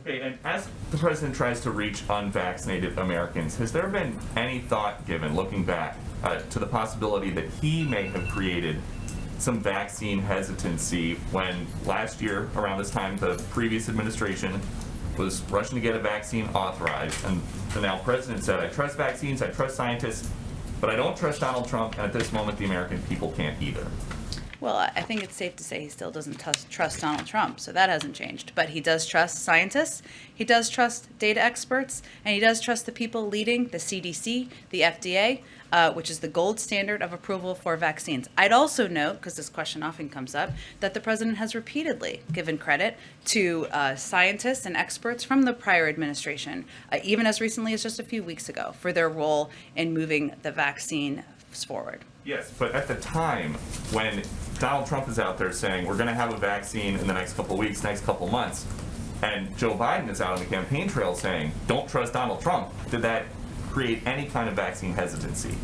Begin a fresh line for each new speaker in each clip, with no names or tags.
Okay, and as the president tries to reach unvaccinated Americans, has there been any thought given, looking back, to the possibility that he may have created some vaccine hesitancy when last year, around this time, the previous administration was rushing to get a vaccine authorized, and the now president said, I trust vaccines, I trust scientists, but I don't trust Donald Trump, and at this moment the American people can't either.
Well, I think it's safe to say he still doesn't trust Donald Trump, so that hasn't changed. But he does trust scientists, he does trust data experts, and he does trust the people leading the CDC, the FDA, which is the gold standard of approval for vaccines. I'd also note, because this question often comes up, that the president has repeatedly given credit to scientists and experts from the prior administration, even as recently as just a few weeks ago, for their role in moving the vaccine forward.
Yes, but at the time when Donald Trump is out there saying we're going to have a vaccine in the next couple of weeks, next couple of months, and Joe Biden is out on the campaign trail saying don't trust Donald Trump, did that create any kind of vaccine hesitancy?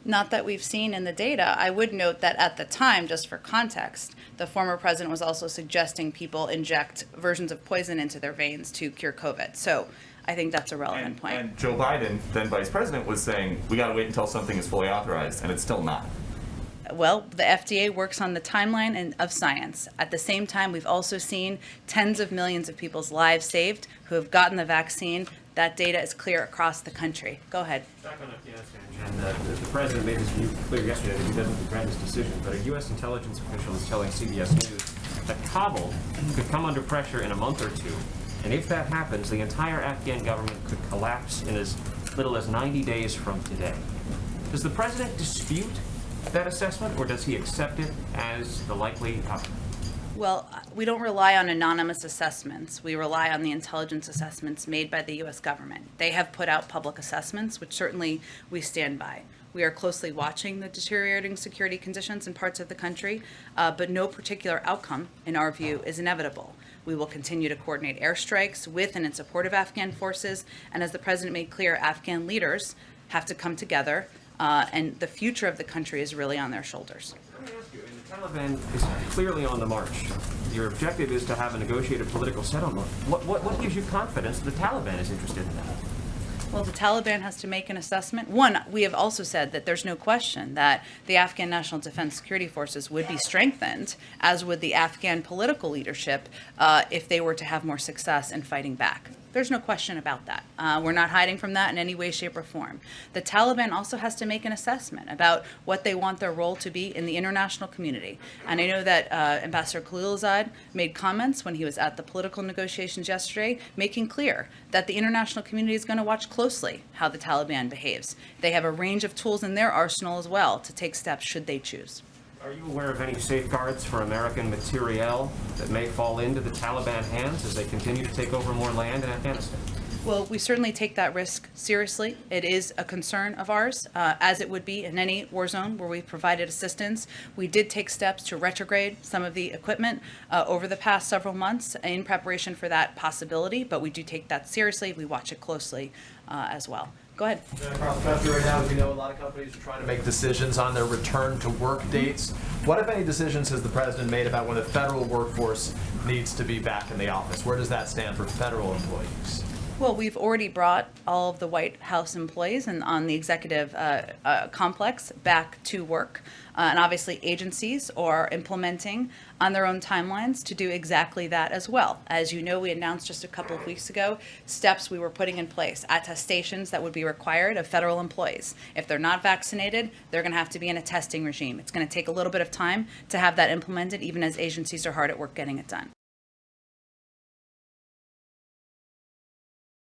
Not that we've seen in the data. I would note that at the time, just for context, the former president was also suggesting people inject versions of poison into their veins to cure COVID. So I think that's a relevant point.
And Joe Biden, then vice president, was saying we got to wait until something is fully authorized, and it's still not.
Well, the FDA works on the timeline of science. At the same time, we've also seen tens of millions of people's lives saved who have gotten the vaccine. That data is clear across the country. Go ahead.
Back on Afghanistan, and the president made his view clear yesterday that he doesn't regret his decision, but a U.S. intelligence official is telling CBS News that Kabul could come under pressure in a month or two, and if that happens, the entire Afghan government could collapse in as little as 90 days from today. Does the president dispute that assessment, or does he accept it as the likely outcome?
Well, we don't rely on anonymous assessments. We rely on the intelligence assessments made by the U.S. government. They have put out public assessments, which certainly we stand by. We are closely watching the deteriorating security conditions in parts of the country, but no particular outcome, in our view, is inevitable. We will continue to coordinate airstrikes with and in support of Afghan forces, and as the president made clear, Afghan leaders have to come together, and the future of the country is really on their shoulders.
Let me ask you, and the Taliban is clearly on the march. Your objective is to have a negotiated political settlement. What gives you confidence that the Taliban is interested in that?
Well, the Taliban has to make an assessment. One, we have also said that there's no question that the Afghan National Defense Security Forces would be strengthened, as would the Afghan political leadership, if they were to have more success in fighting back. There's no question about that. We're not hiding from that in any way, shape, or form. The Taliban also has to make an assessment about what they want their role to be in the international community. And I know that Ambassador Khalilzad made comments when he was at the political negotiations yesterday, making clear that the international community is going to watch closely how the Taliban behaves. They have a range of tools in their arsenal as well to take steps should they choose.
Are you aware of any safeguards for American materiel that may fall into the Taliban hands as they continue to take over more land in Afghanistan?
Well, we certainly take that risk seriously. It is a concern of ours, as it would be in any war zone where we've provided assistance. We did take steps to retrograde some of the equipment over the past several months in preparation for that possibility, but we do take that seriously. We watch it closely as well. Go ahead.
Across the country right now, as you know, a lot of companies are trying to make decisions on their return to work dates. What, if any, decisions has the president made about when the federal workforce needs to be back in the office? Where does that stand for federal employees?
Well, we've already brought all of the White House employees and on the executive complex back to work. And obviously agencies are implementing on their own timelines to do exactly that as well. As you know, we announced just a couple of weeks ago steps we were putting in place, attestations that would be required of federal employees. If they're not vaccinated, they're going to have to be in a testing regime. It's going to take a little bit of time to have that implemented, even as agencies are hard at work getting it done.